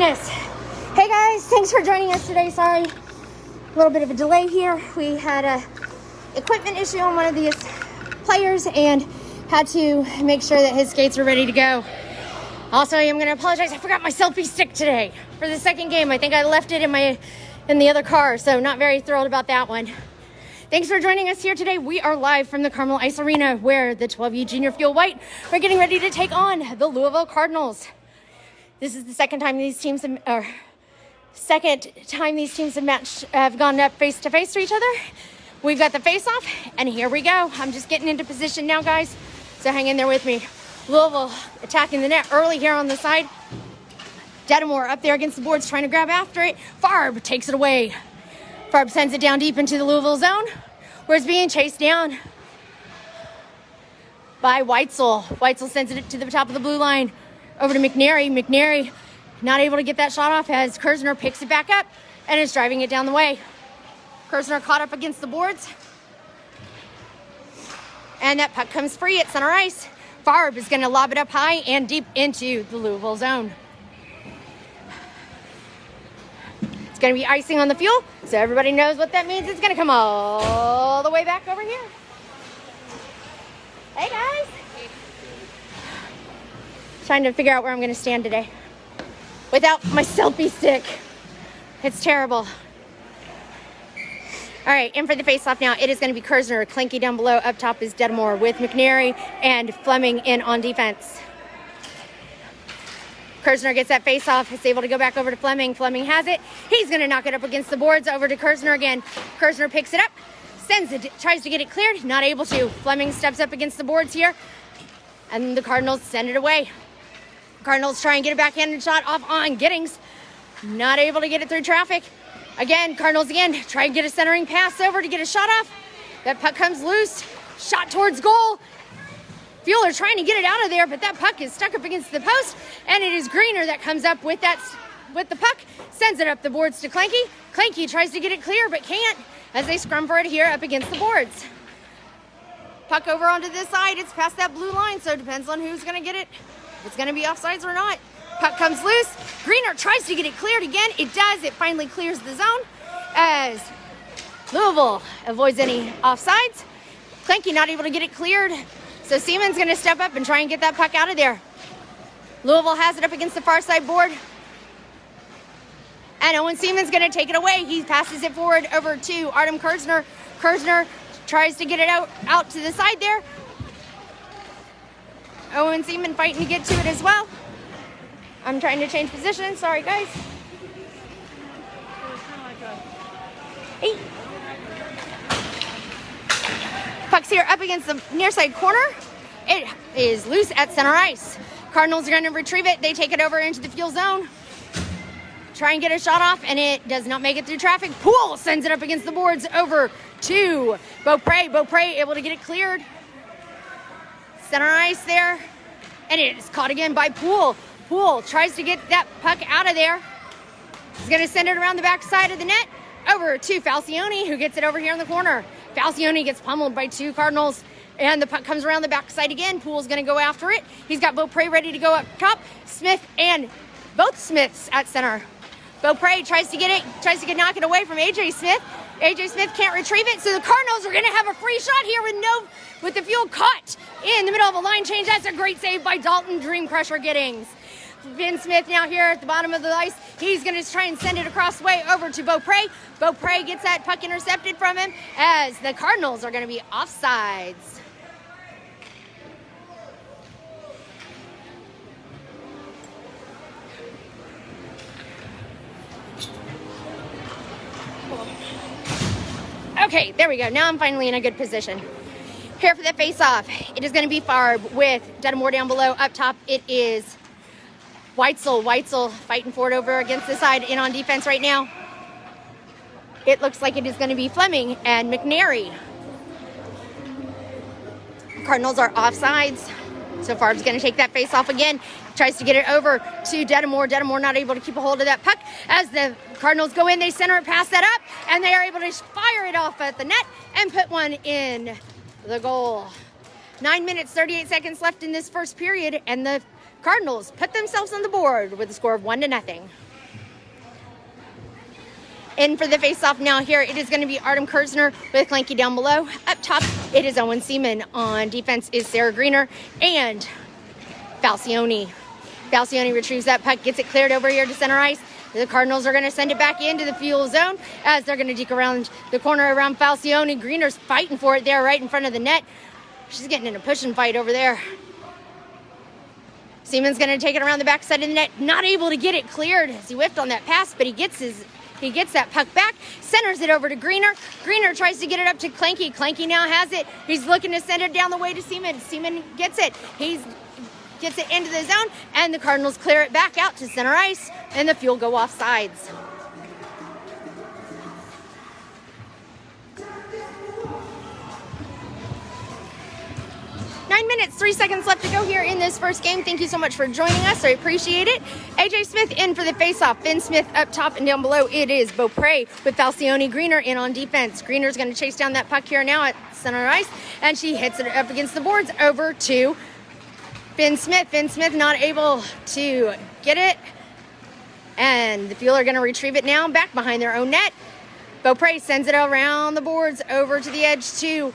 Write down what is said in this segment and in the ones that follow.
goodness. Hey guys, thanks for joining us today. Sorry, a little bit of a delay here. We had a equipment issue on one of these players and had to make sure that his skates were ready to go. Also, I'm going to apologize. I forgot my selfie stick today for the second game. I think I left it in the other car, so not very thrilled about that one. Thanks for joining us here today. We are live from the Carmel Ice Arena where the 1Junior Fuel White are getting ready to take on the Louisville Cardinals. This is the second time these teams have gone up face to face to each other. We've got the face-off, and here we go. I'm just getting into position now, guys, so hang in there with me. Louisville attacking the net early here on the side. Detamore up there against the boards trying to grab after it. Farb takes it away. Farb sends it down deep into the Louisville zone, where it's being chased down by Whitesell. Whitesell sends it to the top of the blue line over to Mcnary. Mcnary not able to get that shot off as Kirzner picks it back up and is driving it down the way. Kirzner caught up against the boards. And that puck comes free at center ice. Farb is going to lob it up high and deep into the Louisville zone. It's going to be icing on the fuel, so everybody knows what that means. It's going to come all the way back over here. Hey, guys. Trying to figure out where I'm going to stand today without my selfie stick. It's terrible. All right, in for the face-off now. It is going to be Kirzner. Kleinke down below. Up top is Detamore with Mcnary and Fleming in on defense. Kirzner gets that face-off. Is able to go back over to Fleming. Fleming has it. He's going to knock it up against the boards. Over to Kirzner again. Kirzner picks it up. Sends it. Tries to get it cleared. Not able to. Fleming steps up against the boards here. And the Cardinals send it away. Cardinals try and get a backhanded shot off on Giddings. Not able to get it through traffic. Again, Cardinals again try and get a centering pass over to get a shot off. That puck comes loose. Shot towards goal. Fueler trying to get it out of there, but that puck is stuck up against the post, and it is Greener that comes up with the puck, sends it up the boards to Kleinke. Kleinke tries to get it clear, but can't as they scrum for it here up against the boards. Puck over onto this side. It's past that blue line, so it depends on who's going to get it. If it's going to be offsides or not. Puck comes loose. Greener tries to get it cleared again. It does. It finally clears the zone as Louisville avoids any offsides. Kleinke not able to get it cleared. So Seaman's going to step up and try and get that puck out of there. Louisville has it up against the far side board. And Owen Seaman's going to take it away. He passes it forward over to Artem Kirzner. Kirzner tries to get it out to the side there. Owen Seaman fighting to get to it as well. I'm trying to change position. Sorry, guys. Hey. Puck's here up against the near side corner. It is loose at center ice. Cardinals are going to retrieve it. They take it over into the fuel zone. Try and get a shot off, and it does not make it through traffic. Poole sends it up against the boards over to Beaupre. Beaupre able to get it cleared. Center ice there, and it is caught again by Poole. Poole tries to get that puck out of there. He's going to send it around the back side of the net over to Falcione, who gets it over here in the corner. Falcione gets pummeled by two Cardinals, and the puck comes around the back side again. Poole's going to go after it. He's got Beaupre ready to go up top. Smith and both Smiths at center. Beaupre tries to knock it away from AJ Smith. AJ Smith can't retrieve it, so the Cardinals are going to have a free shot here with the fuel caught in the middle of a line change. That's a great save by Dalton Dream Crusher Giddings. Vin Smith now here at the bottom of the ice. He's going to try and send it across the way over to Beaupre. Beaupre gets that puck intercepted from him as the Cardinals are going to be offsides. Okay, there we go. Now I'm finally in a good position. Here for the face-off. It is going to be Farb with Detamore down below. Up top, it is Whitesell. Whitesell fighting forward over against the side, in on defense right now. It looks like it is going to be Fleming and Mcnary. Cardinals are offsides. So Farb's going to take that face off again. Tries to get it over to Detamore. Detamore not able to keep a hold of that puck. As the Cardinals go in, they center it, pass that up, and they are able to fire it off at the net and put one in the goal. 9 minutes, 38 seconds left in this first period, and the Cardinals put themselves on the board with a score of 1-0. In for the face-off now here, it is going to be Artem Kirzner with Kleinke down below. Up top, it is Owen Seaman. On defense is Sarah Greener and Falcione. Falcione retrieves that puck, gets it cleared over here to center ice. The Cardinals are going to send it back into the fuel zone as they're going to deke around the corner around Falcione. Greener's fighting for it there right in front of the net. She's getting in a push and fight over there. Seaman's going to take it around the backside of the net. Not able to get it cleared as he whiffed on that pass, but he gets that puck back, centers it over to Greener. Greener tries to get it up to Kleinke. Kleinke now has it. He's looking to send it down the way to Seaman. Seaman gets it. He gets it into the zone, and the Cardinals clear it back out to center ice, and the Fuel go off sides. Nine minutes, 3 seconds left to go here in this first game. Thank you so much for joining us. I appreciate it. AJ Smith in for the faceoff. Finn Smith up top, and down below it is Beaupre with Falcione. Greener in on defense. Greener's going to chase down that puck here now at center ice, and she hits it up against the boards over to Finn Smith. Finn Smith not able to get it, and the Fuel are going to retrieve it now back behind their own net. Beaupre sends it around the boards over to the edge to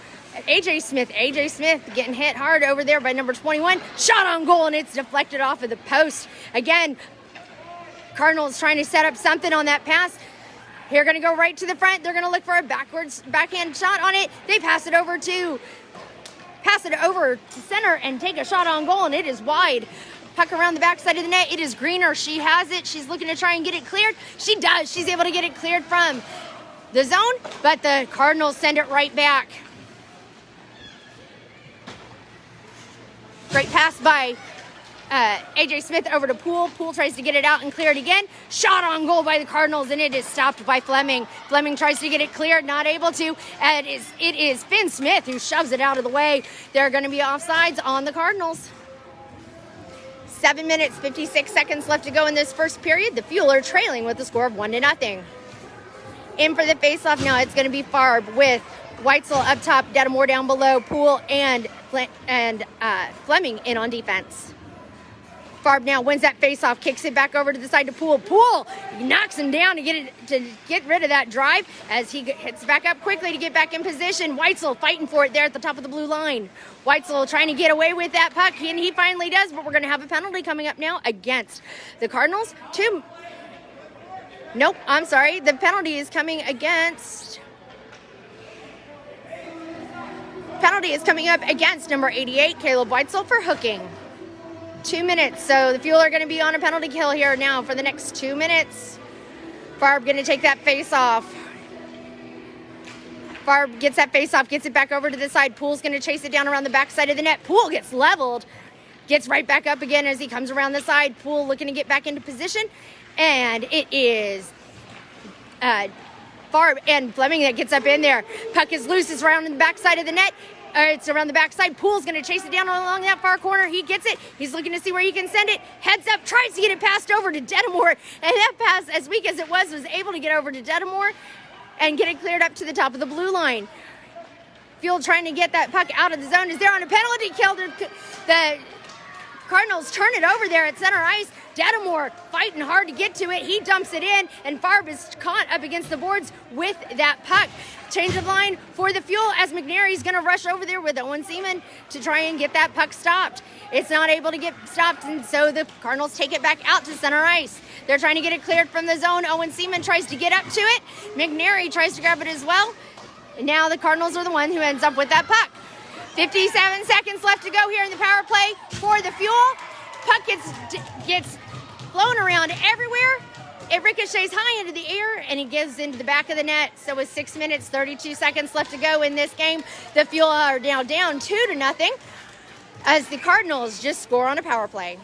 AJ Smith. AJ Smith getting hit hard over there by number 21. Shot on goal, and it's deflected off of the post. Again, Cardinals trying to set up something on that pass. They're going to go right to the front. They're going to look for a backhand shot on it. They pass it over to center and take a shot on goal, and it is wide. Puck around the backside of the net. It is Greener. She has it. She's looking to try and get it cleared. She does. She's able to get it cleared from the zone, but the Cardinals send it right back. Great pass by AJ Smith over to Poole. Poole tries to get it out and clear it again. Shot on goal by the Cardinals, and it is stopped by Fleming. Fleming tries to get it cleared, not able to. And it is Finn Smith who shoves it out of the way. They're going to be offsides on the Cardinals. 7 minutes, 56 seconds left to go in this first period. The Fuel are trailing with a score of 1-0. In for the faceoff now, it's going to be Farb with Whitesell up top, Detamore down below, Poole and Fleming in on defense. Farb now wins that faceoff, kicks it back over to the side to Poole. Poole knocks him down to get rid of that drive as he hits back up quickly to get back in position. Whitesell fighting for it there at the top of the blue line. Whitesell trying to get away with that puck, and he finally does, but we're going to have a penalty coming up now against the Cardinals. Nope, I'm sorry. The penalty is coming against... Penalty is coming up against number 88, Kaleb Whitesell, for hooking. 2 minutes, so the Fuel are going to be on a penalty kill here now for the next 2 minutes. Farb going to take that face off. Farb gets that face off, gets it back over to the side. Poole's going to chase it down around the backside of the net. Poole gets leveled, gets right back up again as he comes around the side. Poole looking to get back into position, and it is Farb and Fleming that gets up in there. Puck is loose. It's around the backside of the net. It's around the backside. Poole's going to chase it down along that far corner. He gets it. He's looking to see where he can send it. Heads up, tries to get it passed over to Detamore. And that pass, as weak as it was able to get over to Detamore and get it cleared up to the top of the blue line. Fuel trying to get that puck out of the zone. Is there on a penalty kill? The Cardinals turn it over there at center ice. Detamore fighting hard to get to it. He dumps it in, and Farb is caught up against the boards with that puck. Change of line for the Fuel as McNary's going to rush over there with Owen Seaman to try and get that puck stopped. It's not able to get stopped, and so the Cardinals take it back out to center ice. They're trying to get it cleared from the zone. Owen Seaman tries to get up to it. McNary tries to grab it as well. And now the Cardinals are the one who ends up with that puck. 57 seconds left to go here in the power play for the Fuel. Puck gets blown around everywhere. It ricochets high into the air, and it gives into the back of the net. So with 6 minutes, 32 seconds left to go in this game, the Fuel are now down 2-0 as the Cardinals just score on a power play.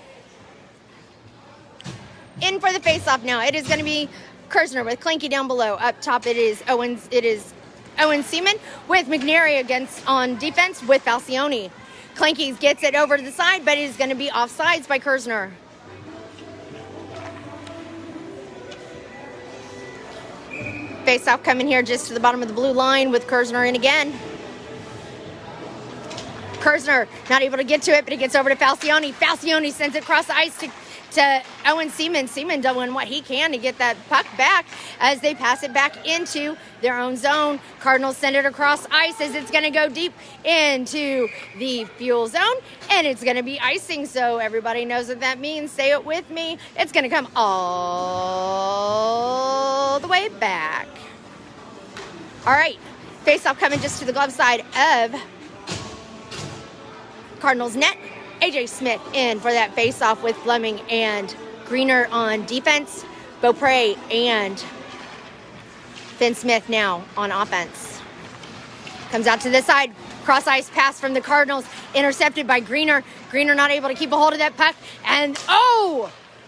In for the faceoff now. It is going to be Kirzner with Kleinke down below. Up top it is Owen Seaman with McNary on defense with Falcione. Kleinke gets it over to the side, but it is going to be offsides by Kirzner. Face-off coming here just to the bottom of the blue line with Kirzner in again. Kirzner not able to get to it, but it gets over to Falcione. Falcione sends it across the ice to to Owen Seaman. Seaman doing what he can to get that puck back as they pass it back into their own zone. Cardinals send it across ice as it's going to go deep into the fuel zone, and it's going to be icing, so everybody knows what that means. Say it with me. It's going to come all the way back. All right, face-off coming just to the glove side of Cardinals net. AJ Smith in for that face-off with Fleming and Greener on defense. Beaupre and Finn Smith now on offense. Comes out to the side. Cross ice pass from the Cardinals. Intercepted by Greener. Greener not able to keep a hold of that puck. And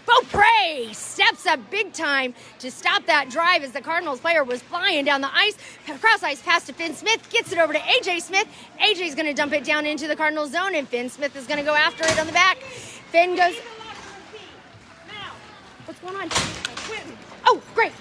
Beaupre steps up big time to stop that drive as the Cardinals player was flying down the ice. Cross ice pass to Finn Smith, gets it over to AJ Smith. AJ's going to dump it down into the Cardinals zone, and Finn Smith is going to go after it on the back. Finn goes. What's going on? Oh, great.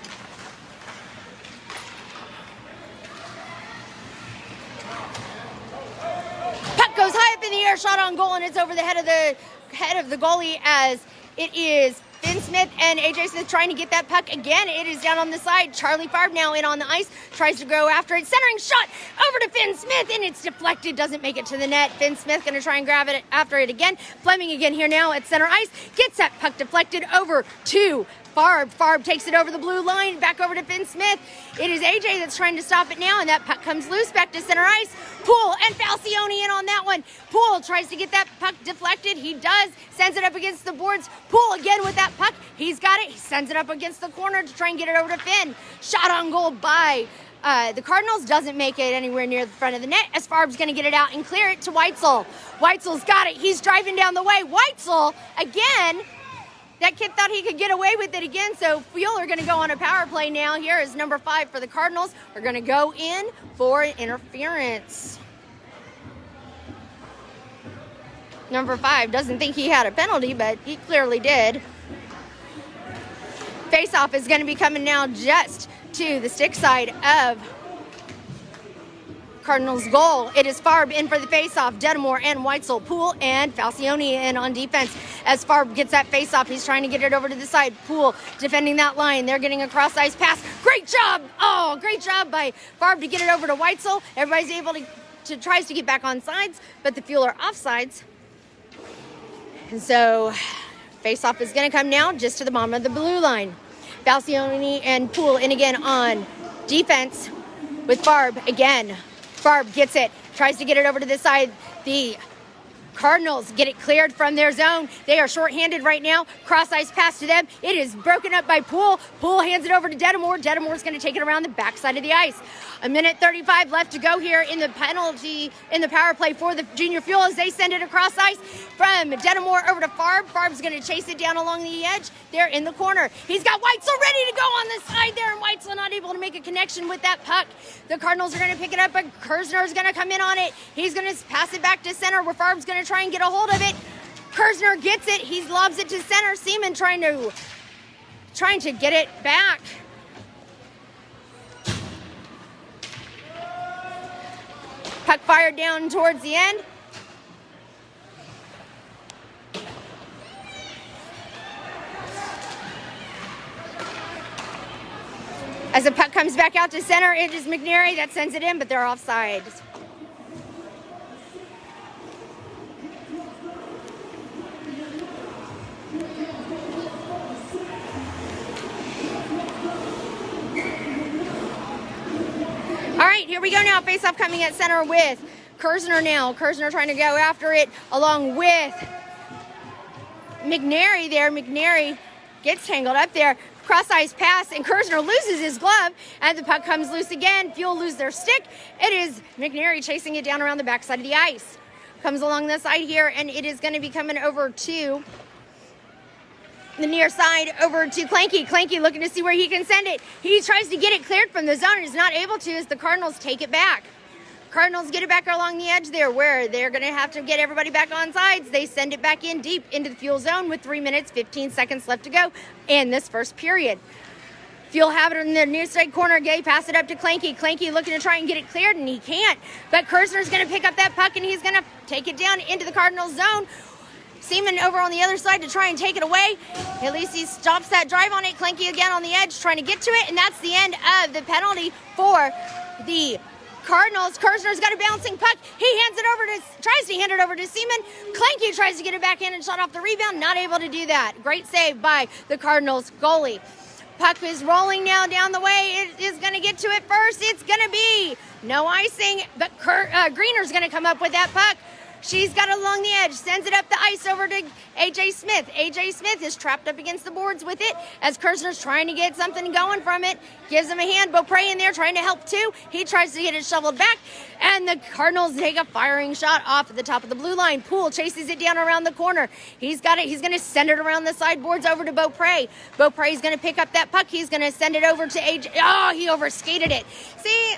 Puck goes high up in the air, shot on goal, and it's over the head of the goalie as it is Finn Smith and AJ Smith trying to get that puck again. It is down on the side. Charlie Farb now in on the ice, tries to go after it. Centering shot over to Finn Smith, and it's deflected, doesn't make it to the net. Finn Smith going to try and grab it after it again. Fleming again here now at center ice, gets that puck deflected over to Farb. Farb takes it over the blue line, back over to Finn Smith. It is AJ that's trying to stop it now, and that puck comes loose back to center ice. Poole and Falcione in on that one. Poole tries to get that puck deflected. He does. Sends it up against the boards. Poole again with that puck. He's got it. He sends it up against the corner to try and get it over to Finn. Shot on goal by the Cardinals. Doesn't make it anywhere near the front of the net as Farb's going to get it out and clear it to Whitesell. Whitesell's got it. He's driving down the way. Whitesell again. That kid thought he could get away with it again, so Fuel are going to go on a power play now. Here is number 5 for the Cardinals. We're going to go in for interference. Number 5 doesn't think he had a penalty, but he clearly did. Face-off is going to be coming now just to the stick side of Cardinals goal. It is Farb in for the face-off. Detamore and Whitesell, Poole and Falcione in on defense. As Farb gets that face-off, he's trying to get it over to the side. Poole defending that line. They're getting a cross-ice pass. Great job! Oh, great job by Farb to get it over to Whitesell. Everybody's able to tries to get back on sides, but the Fuel are off sides. And so face-off is going to come now just to the bottom of the blue line. Falcione and Poole in again on defense with Farb again. Farb gets it, tries to get it over to this side. The Cardinals get it cleared from their zone. They are shorthanded right now. Cross-ice pass to them. It is broken up by Poole. Poole hands it over to Detamore. Detamore's going to take it around the backside of the ice. 1:35 left to go here in the power play for the Junior Fuel as they send it across ice from Detamore over to Farb. Farb's going to chase it down along the edge. They're in the corner. He's got Whitesell ready to go on the side there, and Whitesell not able to make a connection with that puck. The Cardinals are going to pick it up, but Kirzner's going to come in on it. He's going to pass it back to center where Farb's going to try and get a hold of it. Kirzner gets it. He lobs it to center. Seaman trying to get it back. Puck fired down towards the end. As the puck comes back out to center, it is Mcnary that sends it in, but they're offside. All right, here we go now. Face-off coming at center with Kirzner now. Kirzner trying to go after it along with Mcnary there. Mcnary gets tangled up there. Cross-ice pass, and Kirzner loses his glove, and the puck comes loose again. Fuel lose their stick. It is Mcnary chasing it down around the backside of the ice. Comes along the side here, and it is going to be coming over to the near side over to Kleinke. Kleinke looking to see where he can send it. He tries to get it cleared from the zone and is not able to as the Cardinals take it back. Cardinals get it back along the edge there where they're going to have to get everybody back on sides. They send it back in deep into the Fuel zone with 3 minutes, 15 seconds left to go in this first period. Fuel have it in the near side corner. Gay pass it up to Kleinke. Kleinke looking to try and get it cleared, and he can't. But Kirzner's going to pick up that puck, and he's going to take it down into the Cardinals zone. Seaman over on the other side to try and take it away. At least he stops that drive on it. Kleinke again on the edge trying to get to it, and that's the end of the penalty for the Cardinals. Kirzner's got a bouncing puck. He tries to hand it over to Seaman. Kleinke tries to get it back in and shot off the rebound. Not able to do that. Great save by the Cardinals goalie. Puck is rolling now down the way. It is going to get to it first. It's going to be no icing, but Greener's going to come up with that puck. She's got it along the edge, sends it up the ice over to A.J. Smith. A.J. Smith is trapped up against the boards with it as Kirzner's trying to get something going from it. Gives him a hand. Beaupre in there trying to help too. He tries to get it shoveled back, and the Cardinals take a firing shot off at the top of the blue line. Poole chases it down around the corner. He's got it. He's going to send it around the sideboards over to Beaupre. Beaupre's going to pick up that puck. He's going to send it over to A.J. Oh, he overskated it. See,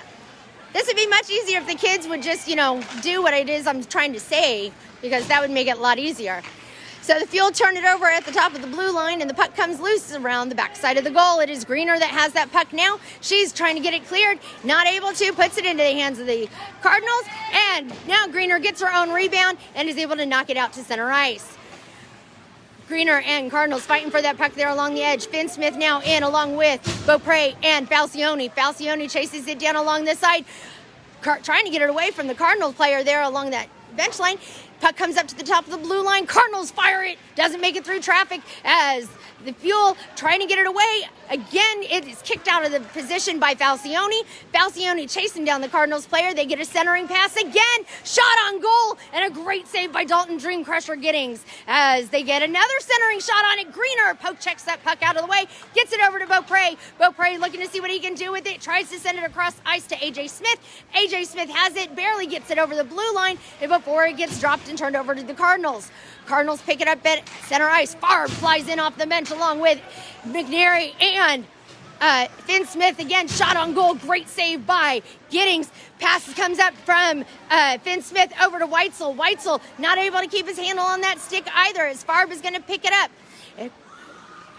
this would be much easier if the kids would just, do what it is I'm trying to say, because that would make it a lot easier. So the Fuel turn it over at the top of the blue line, and the puck comes loose around the backside of the goal. It is Greener that has that puck now. She's trying to get it cleared, not able to, puts it into the hands of the Cardinals, and now Greener gets her own rebound and is able to knock it out to center ice. Greener and Cardinals fighting for that puck there along the edge. Finn Smith now in along with Beaupre and Falcione. Falcione chases it down along this side, trying to get it away from the Cardinals player there along that bench line. Puck comes up to the top of the blue line. Cardinals fire it. Doesn't make it through traffic as the Fuel trying to get it away. Again, it is kicked out of the position by Falcione. Falcione chasing down the Cardinals player. They get a centering pass again. Shot on goal, and a great save by Dalton Dream Crusher Giddings as they get another centering shot on it. Greener poke checks that puck out of the way. Gets it over to Beaupre. Beaupre looking to see what he can do with it. Tries to send it across ice to A.J. Smith. A.J. Smith has it. Barely gets it over the blue line and before it gets dropped and turned over to the Cardinals. Cardinals pick it up at center ice. Farb flies in off the bench along with McNary and Finn Smith. Again, shot on goal. Great save by Giddings. Pass comes up from Finn Smith over to Whitesell. Whitesell not able to keep his handle on that stick either as Farb is going to pick it up.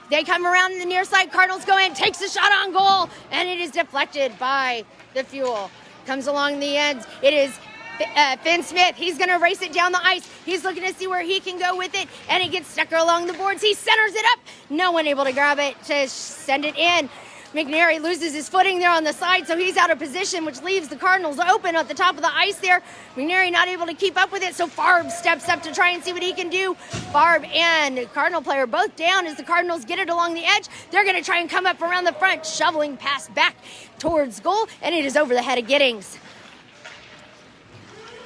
They come around in the near side. Cardinals go in, takes a shot on goal, and it is deflected by the Fuel. Comes along the ends. It is Finn Smith. He's going to race it down the ice. He's looking to see where he can go with it, and it gets stuck along the boards. He centers it up. No one able to grab it to send it in. McNary loses his footing there on the side, so he's out of position, which leaves the Cardinals open at the top of the ice there. McNary not able to keep up with it, so Farb steps up to try and see what he can do. Farb and Cardinal player both down as the Cardinals get it along the edge. They're going to try and come up around the front, shoveling pass back towards goal, and it is over the head of Giddings.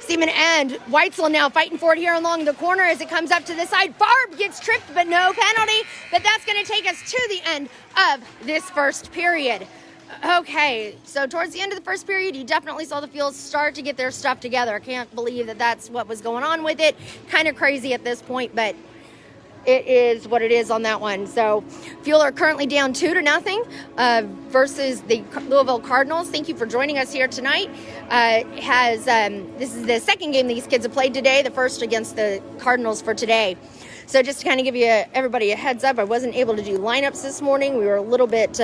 Seaman and Whitesell now fighting for it here along the corner as it comes up to the side. Farb gets tripped, but no penalty. But that's going to take us to the end of this first period. Okay, so towards the end of the first period, you definitely saw the Fuel start to get their stuff together. I can't believe that that's what was going on with it. Kind of crazy at this point, but it is what it is on that one. So Fuel are currently down 2-0 versus the Louisville Cardinals. Thank you for joining us here tonight. This is the second game these kids have played today, the first against the Cardinals for today. So just to kind of give everybody a heads up, I wasn't able to do lineups this morning. We were a little bit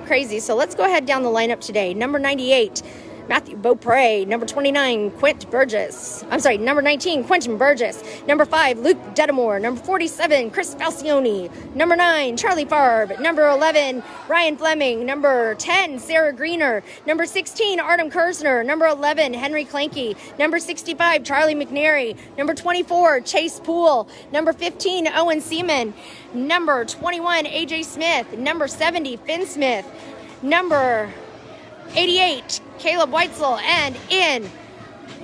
crazy. So let's go ahead down the lineup today. Number 98, Matthew Beaupre. Number 29, Quint Burgess. Number 19, Quint Burgess. Number 5, Luke Detamore. Number 47, Chris Falcione. Number 9, Charlie Farb. Number 11, Ryan Fleming. Number 10, Sarah Greener. Number 16, Artem Kirzner. Number 11, Henry Kleinke. Number 65, Charlie Mcnary. Number 24, Chase Poole. Number 15, Owen Seaman. Number 21, A.J. Smith. Number 70, Finn Smith. Number 88, Kaleb Whitesell, and in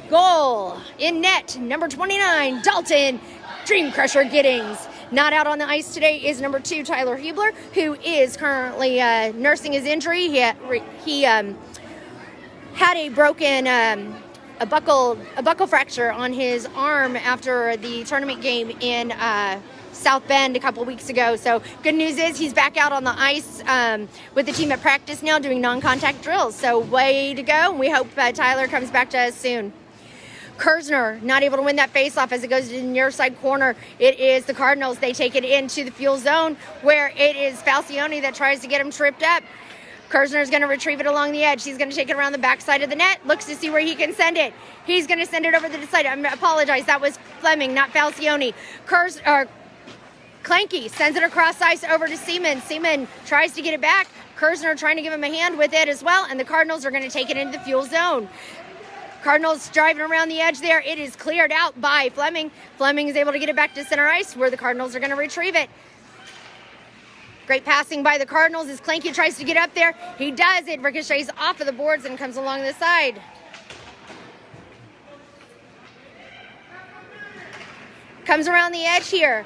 goal, in net, number 29, Dalton Dream Crusher Giddings. Not out on the ice today is number 2, Tyler Hebler, who is currently nursing his injury. He had a broken a buckle fracture on his arm after the tournament game in South Bend a couple weeks ago. So good news is he's back out on the ice with the team at practice now doing non-contact drills. So way to go. We hope Tyler comes back to us soon. Kirzner not able to win that faceoff as it goes to the near side corner. It is the Cardinals. They take it into the Fuel zone where it is Falcione that tries to get him tripped up. Kirzner is going to retrieve it along the edge. He's going to take it around the backside of the net. Looks to see where he can send it. He's going to send it over the side. I apologize. That was Fleming, not Falcione. Kleinke sends it across ice over to Seaman. Seaman tries to get it back. Kirzner trying to give him a hand with it as well. And the Cardinals are going to take it into the fuel zone. Cardinals driving around the edge there. It is cleared out by Fleming. Fleming is able to get it back to center ice where the Cardinals are going to retrieve it. Great passing by the Cardinals as Kleinke tries to get up there. He does. It ricochets off of the boards and comes along the side. Comes around the edge here.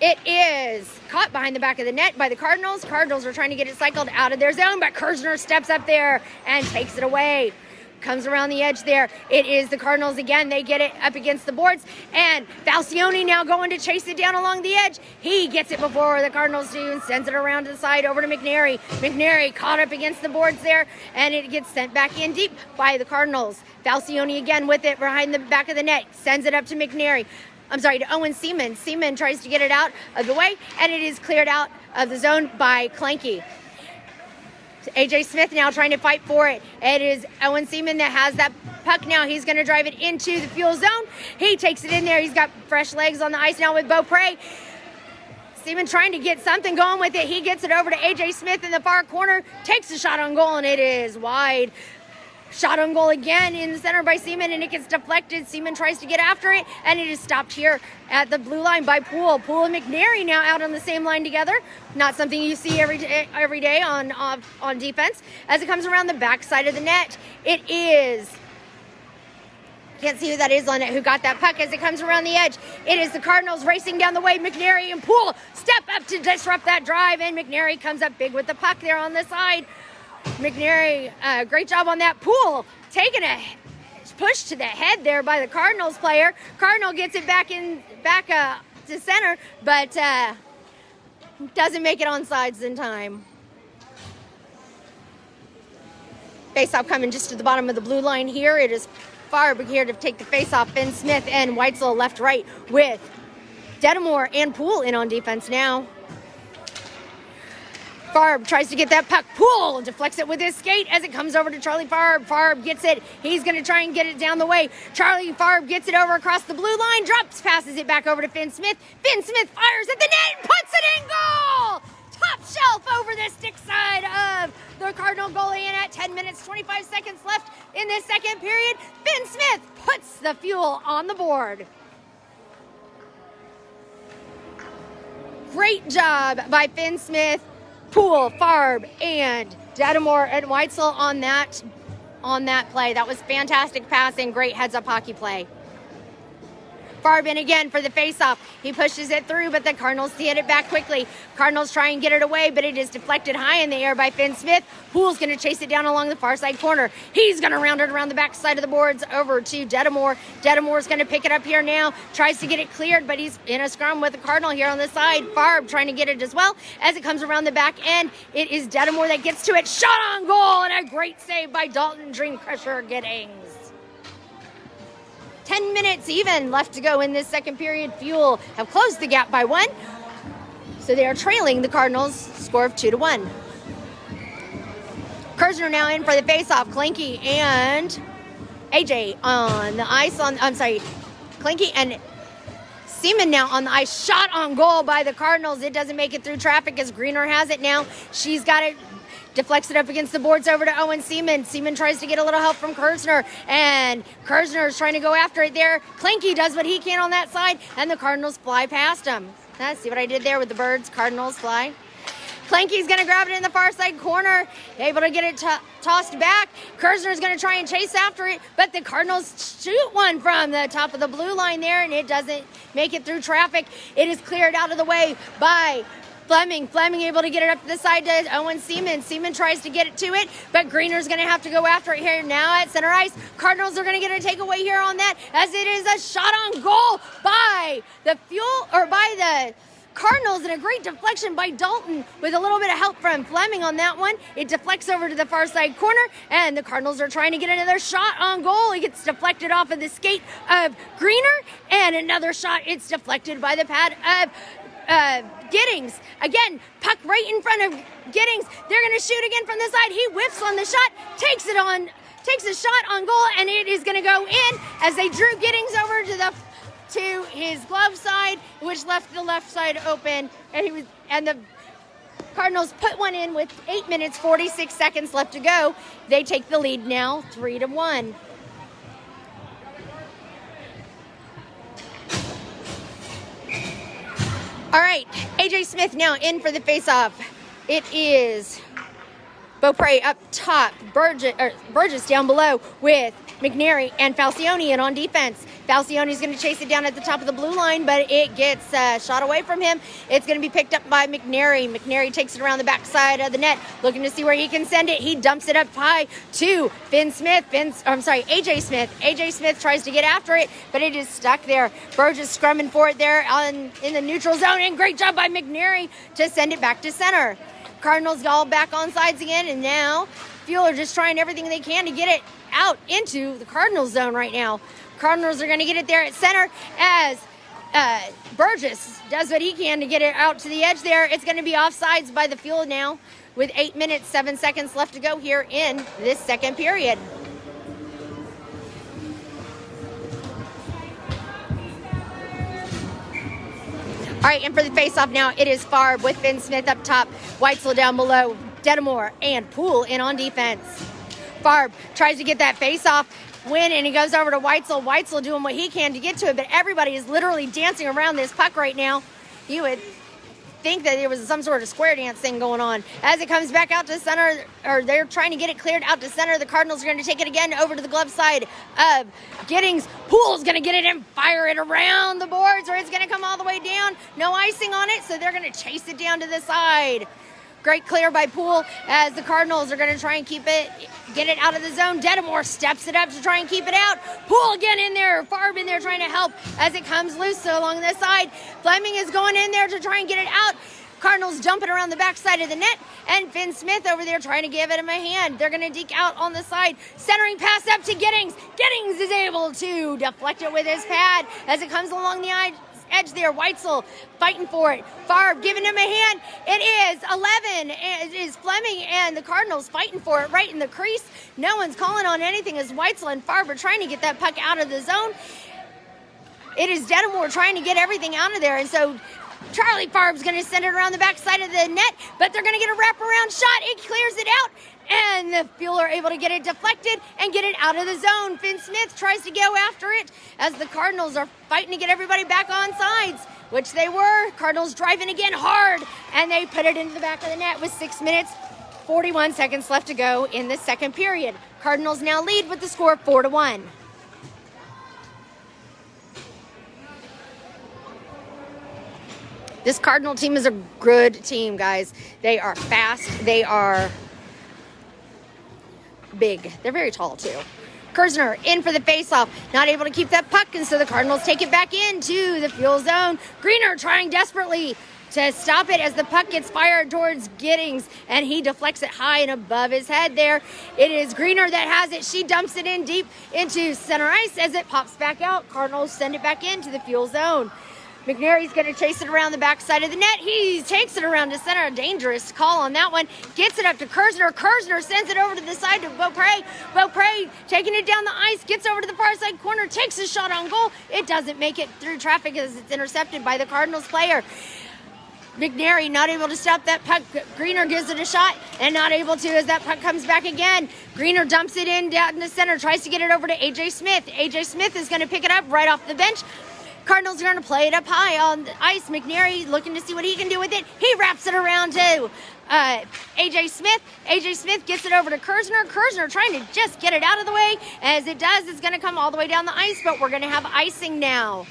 It is caught behind the back of the net by the Cardinals. Cardinals are trying to get it cycled out of their zone, but Kirzner steps up there and takes it away. Comes around the edge there. It is the Cardinals again. They get it up against the boards. And Falcione now going to chase it down along the edge. He gets it before the Cardinals do and sends it around to the side over to Mcnary. Mcnary caught up against the boards there, and it gets sent back in deep by the Cardinals. Falcione again with it behind the back of the net. Sends it up to Mcnary. To Owen Seaman. Seaman tries to get it out of the way, and it is cleared out of the zone by Kleinke. AJ Smith now trying to fight for it. It is Owen Seaman that has that puck now. He's going to drive it into the fuel zone. He takes it in there. He's got fresh legs on the ice now with Beaupre. Seaman trying to get something going with it. He gets it over to AJ Smith in the far corner. Takes a shot on goal, and it is wide. Shot on goal again in the center by Seaman, and it gets deflected. Seaman tries to get after it, and it is stopped here at the blue line by Poole. Poole and Mcnary now out on the same line together. Not something you see every day on defense. As it comes around the backside of the net, it is... Can't see who that is on it, who got that puck as it comes around the edge. It is the Cardinals racing down the way. Mcnary and Poole step up to disrupt that drive, and Mcnary comes up big with the puck there on the side. Mcnary, great job on that. Poole taking a push to the head there by the Cardinals player. Cardinal gets it back to center, but doesn't make it on sides in time. Face-off coming just to the bottom of the blue line here. It is Farb here to take the face-off. Finn Smith and Whitesell left-right with Detamore and Poole in on defense now. Farb tries to get that puck. Poole deflects it with his skate as it comes over to Charlie Farb. Farb gets it. He's going to try and get it down the way. Charlie Farb gets it over across the blue line, drops, passes it back over to Finn Smith. Finn Smith fires at the net and puts it in goal! Top shelf over the stick side of the Cardinal goalie, and at 10 minutes, 25 seconds left in this second period, Finn Smith puts the fuel on the board. Great job by Finn Smith, Poole, Farb, and Detamore and Whitesell on that play. That was fantastic passing, great heads-up hockey play. Farb in again for the face-off. He pushes it through, but the Cardinals get it back quickly. Cardinals try and get it away, but it is deflected high in the air by Finn Smith. Poole's going to chase it down along the far side corner. He's going to round it around the back side of the boards over to Detamore. Detamore's going to pick it up here now. Tries to get it cleared, but he's in a scrum with the Cardinal here on the side. Farb trying to get it as well. As it comes around the back end, it is Detamore that gets to it. Shot on goal, and a great save by Dalton Dream Crusher Giddings. 10 minutes even left to go in this second period. Fuel have closed the gap by 1. So they are trailing the Cardinals score of 2-1. Kirzner now in for the faceoff. Kleinke and AJ on the ice Kleinke and Seaman now on the ice. Shot on goal by the Cardinals. It doesn't make it through traffic as Greener has it now. She's got it. Deflects it up against the boards over to Owen Seaman. Seaman tries to get a little help from Kirzner, and Kirzner is trying to go after it there. Kleinke does what he can on that side, and the Cardinals fly past him. See what I did there with the birds? Cardinals fly. Kleinke's going to grab it in the far side corner, able to get it tossed back. Kirzner's going to try and chase after it, but the Cardinals shoot one from the top of the blue line there, and it doesn't make it through traffic. It is cleared out of the way by Fleming able to get it up to the side to Owen Seaman. Seaman tries to get it to it, but Greener's going to have to go after it here now at center ice. Cardinals are going to get a takeaway here on that, as it is a shot on goal by the Cardinals, and a great deflection by Dalton with a little bit of help from Fleming on that one. It deflects over to the far side corner, and the Cardinals are trying to get another shot on goal. It gets deflected off of the skate of Greener, and another shot. It's deflected by the pad of Giddings, again, puck right in front of Giddings. They're going to shoot again from the side. He whiffs on the shot, takes a shot on goal, and it is going to go in as they drew Giddings over to his glove side, which left the left side open, and the Cardinals put one in with 8 minutes, 46 seconds left to go. They take the lead now, 3-1. All right, AJ Smith now in for the faceoff. It is Beaupre up top, Burgess down below with McNary and Falcione in on defense. Falcione's going to chase it down at the top of the blue line, but it gets shot away from him. It's going to be picked up by McNary. McNary takes it around the backside of the net, looking to see where he can send it. He dumps it up high to AJ Smith. AJ Smith tries to get after it, but it is stuck there. Burgess scrumming for it there in the neutral zone, and great job by McNary to send it back to center. Cardinals all back on sides again, and now Fuel are just trying everything they can to get it out into the Cardinals zone right now. Cardinals are going to get it there at center as Burgess does what he can to get it out to the edge there. It's going to be offsides by the Fuel now with 8 minutes, 7 seconds left to go here in this second period. All right, and for the faceoff now, it is Farb with Ben Smith up top, Whitesell down below, Detamore and Poole in on defense. Farb tries to get that faceoff win, and he goes over to Whitesell. Whitesell doing what he can to get to it, but everybody is literally dancing around this puck right now. You would think that there was some sort of square dance thing going on. As it comes back out to center, or they're trying to get it cleared out to center, the Cardinals are going to take it again over to the glove side of Giddings. Poole's going to get it and fire it around the boards, or it's going to come all the way down. No icing on it, so they're going to chase it down to the side. Great clear by Poole as the Cardinals are going to try and get it out of the zone. Detamore steps it up to try and keep it out. Poole again in there. Farb in there trying to help as it comes loose along the side. Fleming is going in there to try and get it out. Cardinals dumping around the backside of the net, and Finn Smith over there trying to give it him a hand. They're going to deke out on the side. Centering pass up to Giddings. Giddings is able to deflect it with his pad as it comes along the edge there. Whitesell fighting for it. Farb giving him a hand. It is 11. It is Fleming and the Cardinals fighting for it right in the crease. No one's calling on anything as Whitesell and Farb are trying to get that puck out of the zone. It is Detamore trying to get everything out of there, and so Charlie Farb's going to send it around the backside of the net, but they're going to get a wraparound shot. It clears it out, and the Fuel are able to get it deflected and get it out of the zone. Finn Smith tries to go after it as the Cardinals are fighting to get everybody back on sides, which they were. Cardinals driving again hard, and they put it into the back of the net with 6 minutes, 41 seconds left to go in the second period. Cardinals now lead with the score of 4-1. This Cardinal team is a good team, guys. They are fast. They are big. They're very tall, too. Kirzner in for the faceoff. Not able to keep that puck, and so the Cardinals take it back into the Fuel zone. Greener trying desperately to stop it as the puck gets fired towards Giddings, and he deflects it high and above his head there. It is Greener that has it. She dumps it in deep into center ice as it pops back out. Cardinals send it back into the Fuel zone. McNary's going to chase it around the backside of the net. He takes it around to center. A dangerous call on that one. Gets it up to Kirzner. Kirzner sends it over to the side to Beaupre. Beaupre taking it down the ice. Gets over to the far side corner. Takes a shot on goal. It doesn't make it through traffic as it's intercepted by the Cardinals player. McNary not able to stop that puck. Greener gives it a shot and not able to as that puck comes back again. Greener dumps it in down in the center. Tries to get it over to AJ Smith. AJ Smith is going to pick it up right off the bench. Cardinals are going to play it up high on the ice. McNary looking to see what he can do with it. He wraps it around to AJ Smith. AJ Smith gets it over to Kirzner. Kirzner trying to just get it out of the way. As it does, it's going to come all the way down the ice, but we're going to have icing now.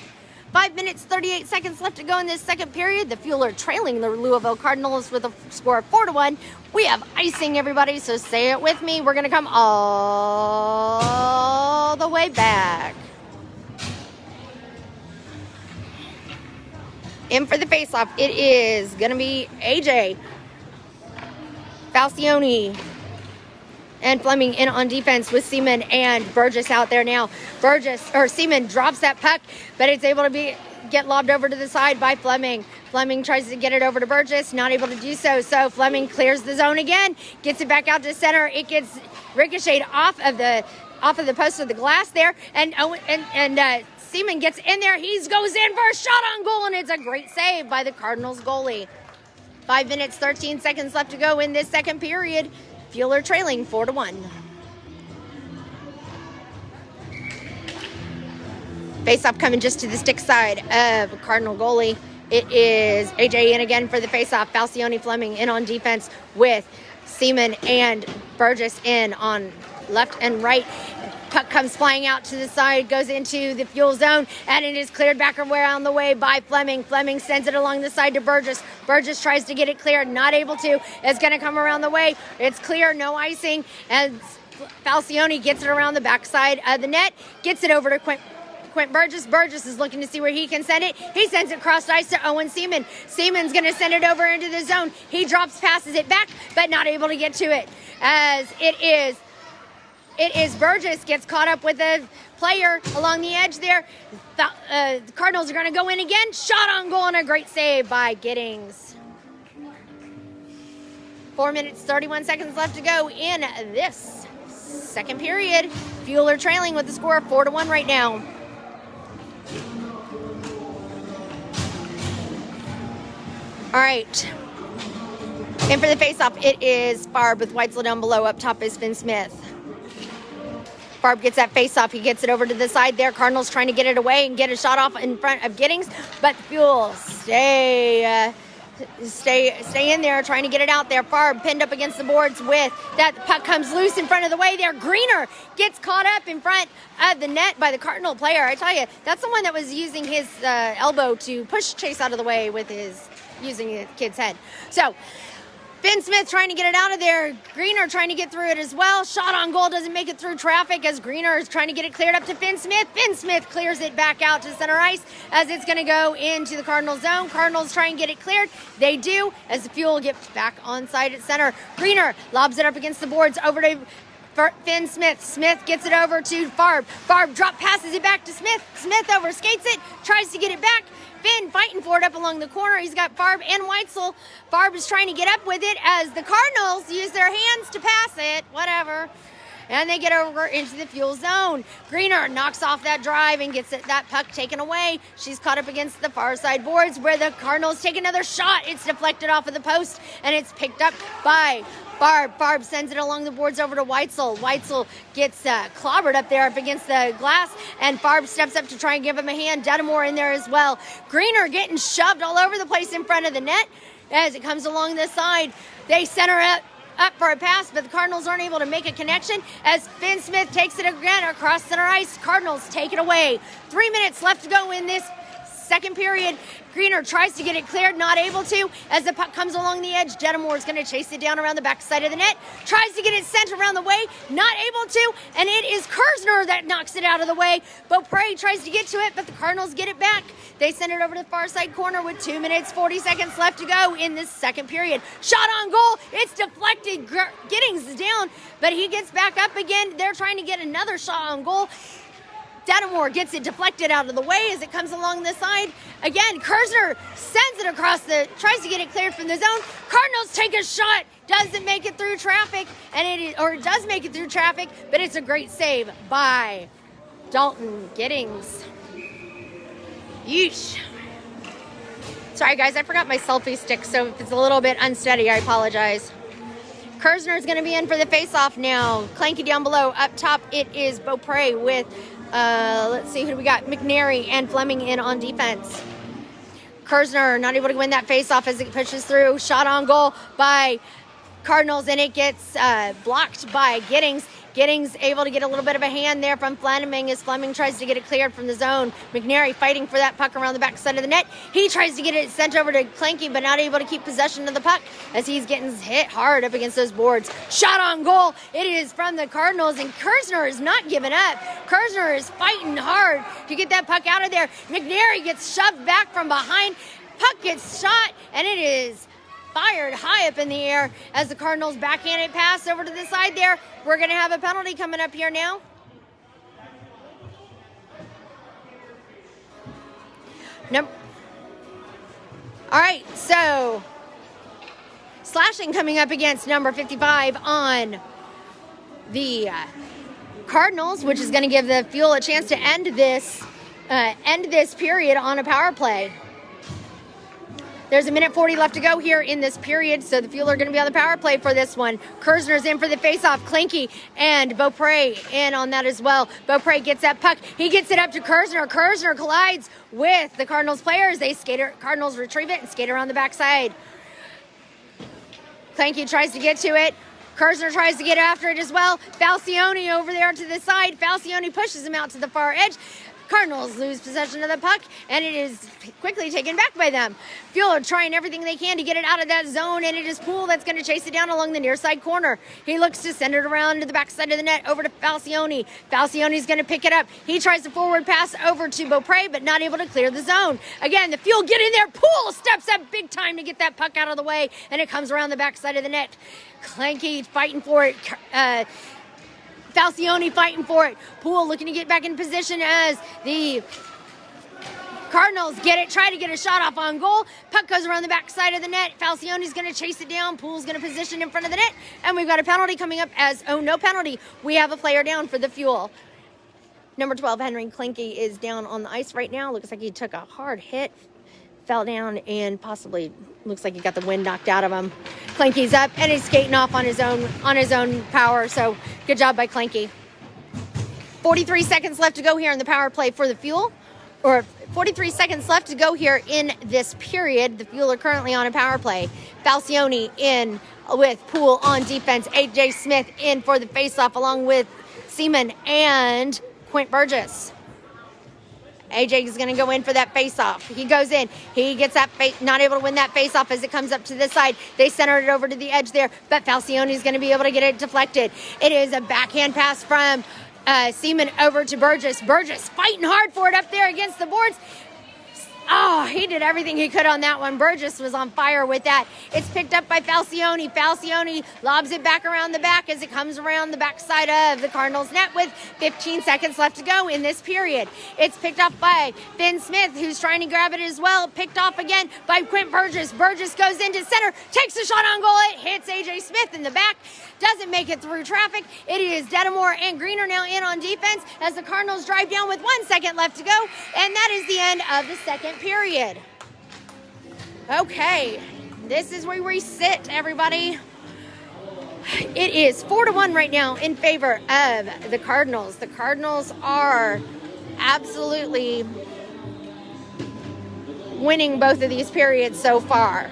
5 minutes, 38 seconds left to go in this second period. The Fuel are trailing the Louisville Cardinals with a score of 4-1. We have icing, everybody, so say it with me. We're going to come all the way back. In for the faceoff, it is going to be AJ, Falcione, and Fleming in on defense with Seaman and Burgess out there now. Seaman drops that puck, but it's able to be get lobbed over to the side by Fleming. Fleming tries to get it over to Burgess, not able to do so. So Fleming clears the zone again, gets it back out to center. It gets ricocheted off of the post of the glass there, and Seaman gets in there. He goes in for a shot on goal, and it's a great save by the Cardinals goalie. 5 minutes, 13 seconds left to go in this second period. Fueler trailing 4-1. Face-off coming just to the stick side of Cardinal goalie. It is AJ in again for the face-off. Falcione, Fleming in on defense with Seaman and Burgess in on left and right. Puck comes flying out to the side, goes into the fuel zone, and it is cleared back around the way by Fleming. Fleming sends it along the side to Burgess. Burgess tries to get it cleared, not able to. It's going to come around the way. It's clear, no icing, and Falcione gets it around the backside of the net, gets it over to Quint Burgess. Burgess is looking to see where he can send it. He sends it cross ice to Owen Seaman. Seaman's going to send it over into the zone. He passes it back, but not able to get to it. As it is Burgess gets caught up with a player along the edge there. The Cardinals are going to go in again. Shot on goal and a great save by Giddings. 4 minutes, 31 seconds left to go in this second period. Fueler trailing with the score of 4-1 right now. All right. And for the faceoff, it is Farb with Whitesell down below. Up top is Finn Smith. Farb gets that faceoff. He gets it over to the side there. Cardinals trying to get it away and get a shot off in front of Giddings, but Fuel stay in there, trying to get it out there. Farb pinned up against the boards with that. The puck comes loose in front of the way there. Greener gets caught up in front of the net by the Cardinal player. I tell you, that's the one that was using his elbow to push Chase out of the way with using the kid's head. So Finn Smith trying to get it out of there. Greener trying to get through it as well. Shot on goal, doesn't make it through traffic as Greener is trying to get it cleared up to Finn Smith. Finn Smith clears it back out to center ice as it's going to go into the Cardinal zone. Cardinals try and get it cleared. They do as the Fuel gets back on side at center. Greener lobs it up against the boards over to Finn Smith. Smith gets it over to Farb. Farb passes it back to Smith. Smith over skates it, tries to get it back. Finn fighting for it up along the corner. He's got Farb and Whitesell. Farb is trying to get up with it as the Cardinals use their hands to pass it. Whatever. And they get over into the Fuel zone. Greener knocks off that drive and gets that puck taken away. She's caught up against the far side boards where the Cardinals take another shot. It's deflected off of the post and it's picked up by Farb. Farb sends it along the boards over to Whitesell. Whitesell gets clobbered up there up against the glass, and Farb steps up to try and give him a hand. Detamore in there as well. Greener getting shoved all over the place in front of the net as it comes along this side. They center up for a pass, but the Cardinals aren't able to make a connection as Finn Smith takes it again across center ice. Cardinals take it away. 3 minutes left to go in this second period. Greener tries to get it cleared, not able to. As the puck comes along the edge, Detamore is going to chase it down around the back side of the net. Tries to get it sent around the way, not able to. And it is Kirzner that knocks it out of the way. Beaupre tries to get to it, but the Cardinals get it back. They send it over to the far side corner with 2 minutes, 40 seconds left to go in this second period. Shot on goal. It's deflected. Giddings is down, but he gets back up again. They're trying to get another shot on goal. Detamore gets it deflected out of the way as it comes along the side. Again, Kirzner sends it across tries to get it cleared from the zone. Cardinals take a shot, doesn't make it through traffic, it does make it through traffic, but it's a great save by Dalton Giddings. Yeesh. Sorry guys, I forgot my selfie stick, so if it's a little bit unsteady, I apologize. Kirzner is going to be in for the face-off now. Kleinke down below. Up top, it is Beaupre with let's see who we got. McNary and Fleming in on defense. Kirzner not able to win that faceoff as it pushes through. Shot on goal by Cardinals, and it gets blocked by Giddings. Giddings able to get a little bit of a hand there from Fleming as Fleming tries to get it cleared from the zone. McNary fighting for that puck around the back side of the net. He tries to get it sent over to Kleinke, but not able to keep possession of the puck as he's getting hit hard up against those boards. Shot on goal. It is from the Cardinals, and Kirzner is not giving up. Kirzner is fighting hard to get that puck out of there. McNary gets shoved back from behind. Puck gets shot, and it is fired high up in the air as the Cardinals backhanded pass over to the side there. We're going to have a penalty coming up here now. All right, so slashing coming up against number 55 on the Cardinals, which is going to give the Fuel a chance to end this period on a power play. There's 1:40 left to go here in this period, so the Fuel are going to be on the power play for this one. Kirzner's in for the faceoff. Kleinke and Beaupre in on that as well. Beaupre gets that puck. He gets it up to Kirzner. Kirzner collides with the Cardinals players. Cardinals retrieve it and skate around the backside. Kleinke tries to get to it. Kirzner tries to get after it as well. Falcione over there to the side. Falcione pushes him out to the far edge. Cardinals lose possession of the puck, and it is quickly taken back by them. Fuel are trying everything they can to get it out of that zone, and it is Poole that's going to chase it down along the near side corner. He looks to send it around to the backside of the net over to Falcione. Falcione's going to pick it up. He tries to forward pass over to Beaupre, but not able to clear the zone. Again, the Fuel get in there. Poole steps up big time to get that puck out of the way, and it comes around the backside of the net. Kleinke fighting for it. Falcione fighting for it. Poole looking to get back in position as the Cardinals try to get a shot off on goal. Puck goes around the backside of the net. Falcione's going to chase it down. Poole's going to position in front of the net. And we've got a penalty coming up no penalty. We have a player down for the Fuel. Number 12, Henry Kleinke is down on the ice right now. Looks like he took a hard hit, fell down, and possibly looks like he got the wind knocked out of him. Kleinke's up and he's skating off on his own power. So good job by Kleinke. 43 seconds left to go here in the power play for the Fuel, or 43 seconds left to go here in this period. The Fuel are currently on a power play. Falcione in with Poole on defense. AJ Smith in for the faceoff along with Seaman and Quint Burgess. AJ is going to go in for that face-off. He goes in. He gets that not able to win that face-off as it comes up to the side. They center it over to the edge there, but Falcione is going to be able to get it deflected. It is a backhand pass from Seaman over to Burgess. Burgess fighting hard for it up there against the boards. Oh, he did everything he could on that one. Burgess was on fire with that. It's picked up by Falcione. Falcione lobs it back around the back as it comes around the backside of the Cardinals net with 15 seconds left to go in this period. It's picked up by Ben Smith, who's trying to grab it as well. Picked off again by Quint Burgess. Burgess goes into center, takes a shot on goal. It hits AJ Smith in the back. Doesn't make it through traffic. It is Detamore and Greener now in on defense as the Cardinals drive down with 1 second left to go. And that is the end of the second period. Okay, this is where we sit, everybody. It is 4-1 right now in favor of the Cardinals. The Cardinals are absolutely winning both of these periods so far.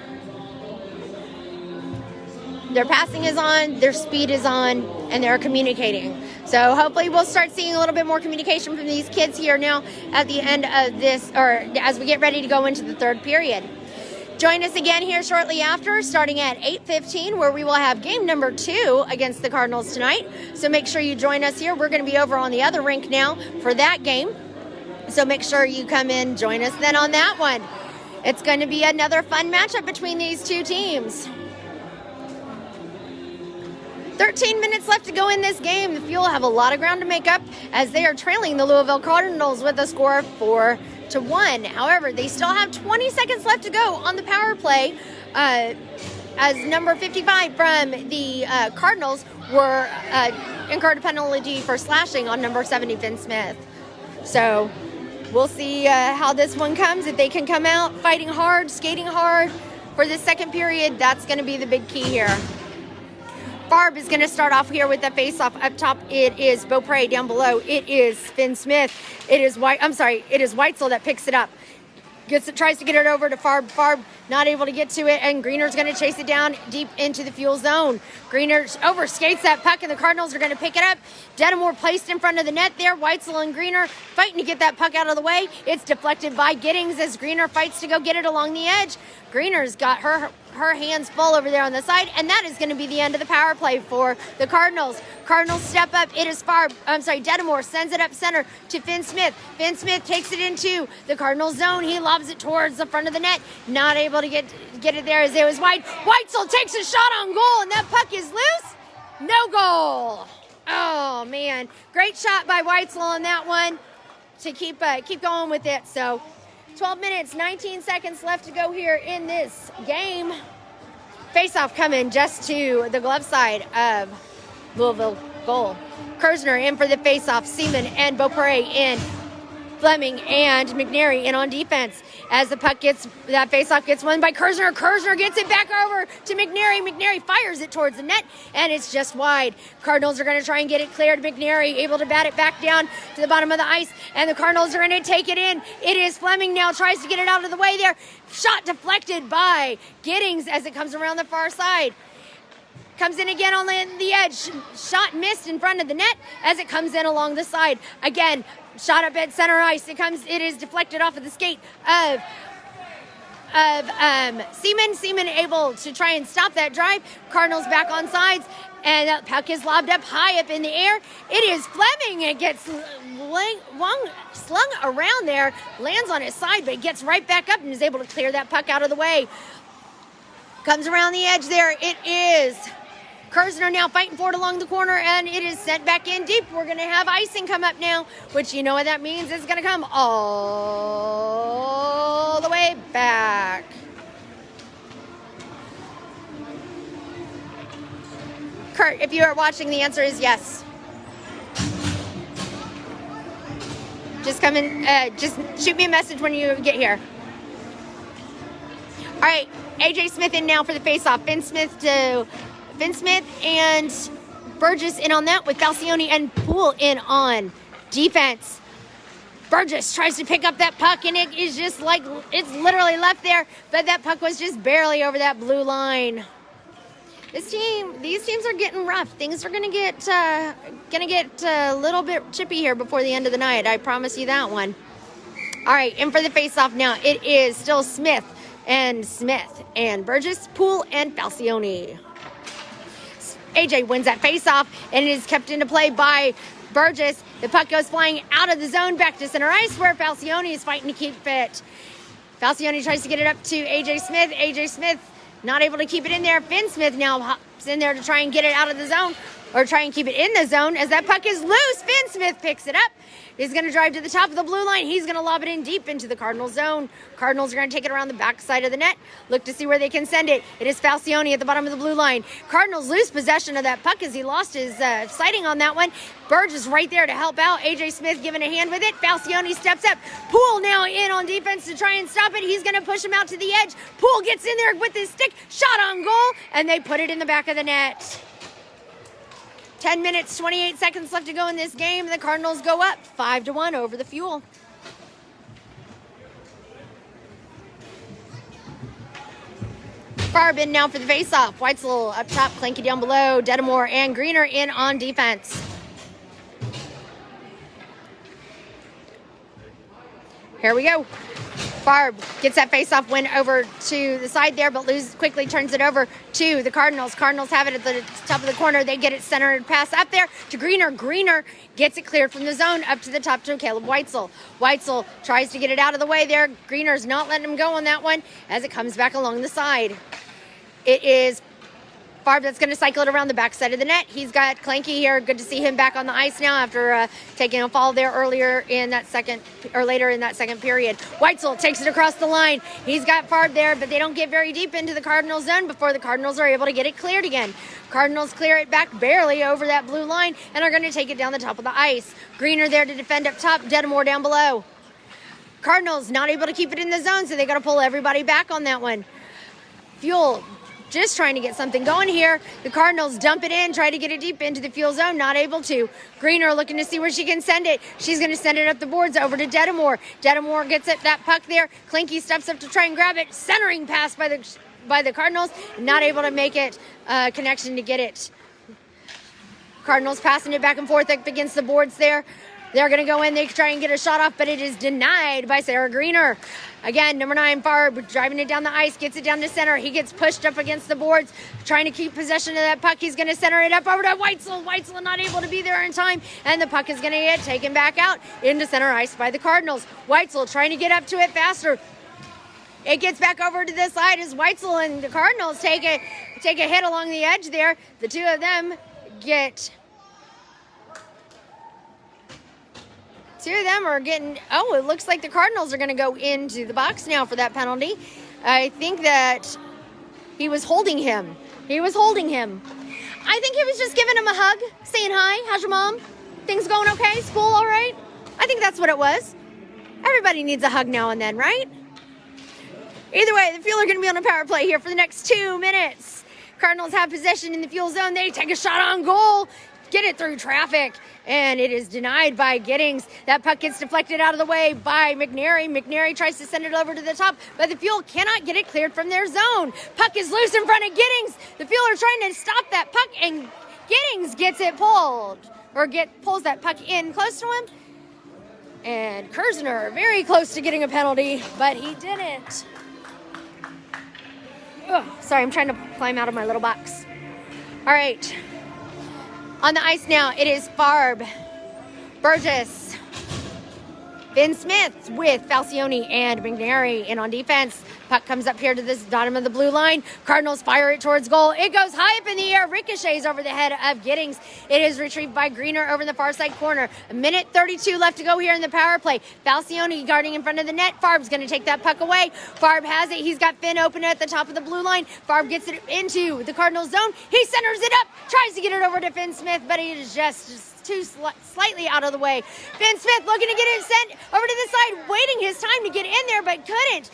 Their passing is on, their speed is on, and they're communicating. So hopefully we'll start seeing a little bit more communication from these kids here now at the end of this, or as we get ready to go into the third period. Join us again here shortly after, starting at 8:15, where we will have game number 2 against the Cardinals tonight. So make sure you join us here. We're going to be over on the other rink now for that game. So make sure you come in, join us then on that one. It's going to be another fun matchup between these two teams. 13 minutes left to go in this game. The Fuel have a lot of ground to make up as they are trailing the Louisville Cardinals with a score of 4-1. However, they still have 20 seconds left to go on the power play as number 55 from the Cardinals were incurred a penalty for slashing on number 70, Finn Smith. So we'll see how this one comes. If they can come out fighting hard, skating hard for the second period, that's going to be the big key here. Farb is going to start off here with the face-off. Up top, it is Beaupre. Down below, it is Finn Smith. It is Whitesell that picks it up. Tries to get it over to Farb. Farb not able to get to it, and Greener's going to chase it down deep into the Fuel zone. Greener overskates that puck, and the Cardinals are going to pick it up. Detamore placed in front of the net there. Whitesell and Greener fighting to get that puck out of the way. It's deflected by Giddings as Greener fights to go get it along the edge. Greener's got her hands full over there on the side, and that is going to be the end of the power play for the Cardinals. Cardinals step up. It is Detamore sends it up center to Finn Smith. Finn Smith takes it into the Cardinals zone. He lobs it towards the front of the net. Not able to get it there as it was wide. Whitesell takes a shot on goal, and that puck is loose. No goal. Oh, man. Great shot by Whitesell on that one to keep going with it. So 12 minutes, 19 seconds left to go here in this game. Face-off coming just to the glove side of Louisville goal. Kirzner in for the face-off. Seaman and Beaupre in. Fleming and McNary in on defense. As the puck gets, that face-off gets won by Kirzner. Kirzner gets it back over to McNary. McNary fires it towards the net, and it's just wide. Cardinals are going to try and get it cleared. McNary able to bat it back down to the bottom of the ice, and the Cardinals are going to take it in. It is Fleming now, tries to get it out of the way there. Shot deflected by Giddings as it comes around the far side. Comes in again on the edge. Shot missed in front of the net as it comes in along the side. Again, shot up at center ice. It is deflected off of the skate of Seaman. Seaman able to try and stop that drive. Cardinals back on sides, and that puck is lobbed up high up in the air. It is Fleming. It gets slung around there, lands on his side, but it gets right back up and is able to clear that puck out of the way. Comes around the edge there. It is Kirzner now fighting for it along the corner, and it is sent back in deep. We're going to have icing come up now, which you know what that means. It's going to come all the way back. Kurt, if you are watching, the answer is yes. Just come in, just shoot me a message when you get here. All right, AJ Smith in now for the faceoff. Finn Smith and Burgess in on that, with Falcione and Poole in on defense. Burgess tries to pick up that puck, and it is just like, it's literally left there, but that puck was just barely over that blue line. These teams are getting rough. Things are gonna get a little bit chippy here before the end of the night. I promise you that one. All right, in for the faceoff now. It is still Smith and Burgess, Poole and Falcione. AJ wins that faceoff, and it is kept into play by Burgess. The puck goes flying out of the zone back to center ice, where Falcione is fighting to keep it. Falcione tries to get it up to AJ Smith. AJ Smith not able to keep it in there. Finn Smith now hops in there to try and get it out of the zone, or try and keep it in the zone, as that puck is loose. Finn Smith picks it up. He's going to drive to the top of the blue line. He's going to lob it in deep into the Cardinal zone. Cardinals are going to take it around the back side of the net. Look to see where they can send it. It is Falcione at the bottom of the blue line. Cardinals lose possession of that puck as he lost his sighting on that one. Burgess right there to help out. AJ Smith giving a hand with it. Falcione steps up. Poole now in on defense to try and stop it. He's going to push him out to the edge. Poole gets in there with his stick. Shot on goal, and they put it in the back of the net. 10 minutes, 28 seconds left to go in this game. The Cardinals go up 5-1 over the Fuel. Farb in now for the faceoff. Whitesell up top, Kleinke down below. Detamore and Greener in on defense. Here we go. Farb gets that faceoff win over to the side there, but quickly turns it over to the Cardinals. Cardinals have it at the top of the corner. They get it centered pass up there to Greener. Greener gets it cleared from the zone up to the top to Kaleb Whitesell. Whitesell tries to get it out of the way there. Greener's not letting him go on that one as it comes back along the side. It is Farb that's going to cycle it around the backside of the net. He's got Kleinke here. Good to see him back on the ice now after taking a fall there later in that second period. Whitesell takes it across the line. He's got Farb there, but they don't get very deep into the Cardinals zone before the Cardinals are able to get it cleared again. Cardinals clear it back barely over that blue line and are going to take it down the top of the ice. Greener there to defend up top. Detamore down below. Cardinals not able to keep it in the zone, so they got to pull everybody back on that one. Fuel just trying to get something going here. The Cardinals dump it in, try to get it deep into the Fuel zone, not able to. Greener looking to see where she can send it. She's going to send it up the boards over to Detamore. Detamore gets it, that puck there. Kleinke steps up to try and grab it. Centering pass by the Cardinals, not able to make it connection to get it. Cardinals passing it back and forth up against the boards there. They're going to go in, they try and get a shot off, but it is denied by Sarah Greener. Again, number 9, Farb, driving it down the ice, gets it down to center. He gets pushed up against the boards, trying to keep possession of that puck. He's going to center it up over to Whitesell. Whitesell not able to be there in time, and the puck is going to get taken back out into center ice by the Cardinals. Whitesell trying to get up to it faster. It gets back over to this side as Whitesell and the Cardinals take a hit along the edge there. The two of them get Two of them are getting, it looks like the Cardinals are going to go into the box now for that penalty. I think that he was holding him. I think he was just giving him a hug, saying hi, how's your mom? Things going okay? School all right? I think that's what it was. Everybody needs a hug now and then, right? Either way, the Fuel are going to be on a power play here for the next 2 minutes. Cardinals have possession in the Fuel zone. They take a shot on goal. Get it through traffic, and it is denied by Giddings. That puck gets deflected out of the way by Mcnary. Mcnary tries to send it over to the top, but the Fuel cannot get it cleared from their zone. Puck is loose in front of Giddings. The Fuel are trying to stop that puck, and Giddings gets it pulled, or pulls that puck in close to him. And Kirzner very close to getting a penalty, but he didn't. Sorry, I'm trying to climb out of my little box. All right. On the ice now, it is Farb, Burgess, Ben Smith with Falcione and McNary. And on defense, puck comes up here to this bottom of the blue line. Cardinals fire it towards goal. It goes high up in the air, ricochets over the head of Giddings. It is retrieved by Greener over in the far side corner. 1:32 left to go here in the power play. Falcione guarding in front of the net. Farb's going to take that puck away. Farb has it. He's got Finn open at the top of the blue line. Farb gets it into the Cardinals zone. He centers it up, tries to get it over to Finn Smith, but he is just too slightly out of the way. Finn Smith looking to get it sent over to the side, waiting his time to get in there, but couldn't.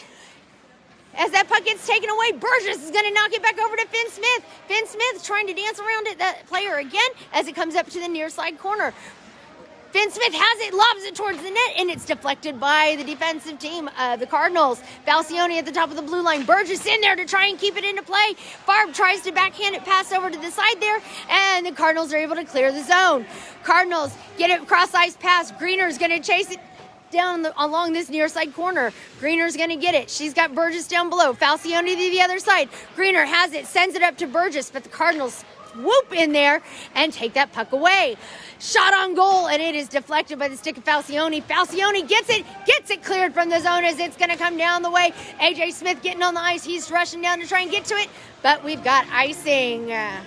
As that puck gets taken away, Burgess is going to knock it back over to Finn Smith. Finn Smith trying to dance around at that player again as it comes up to the near side corner. Finn Smith has it, lobs it towards the net, and it's deflected by the defensive team of the Cardinals. Falcione at the top of the blue line. Burgess in there to try and keep it into play. Farb tries to backhand it pass over to the side there, and the Cardinals are able to clear the zone. Cardinals get it cross ice pass. Greener's going to chase it down along this near side corner. Greener's going to get it. She's got Burgess down below. Falcione to the other side. Greener has it, sends it up to Burgess, but the Cardinals whoop in there and take that puck away. Shot on goal, and it is deflected by the stick of Falcione. Falcione gets it cleared from the zone as it's going to come down the way. AJ Smith getting on the ice. He's rushing down to try and get to it, but we've got icing. And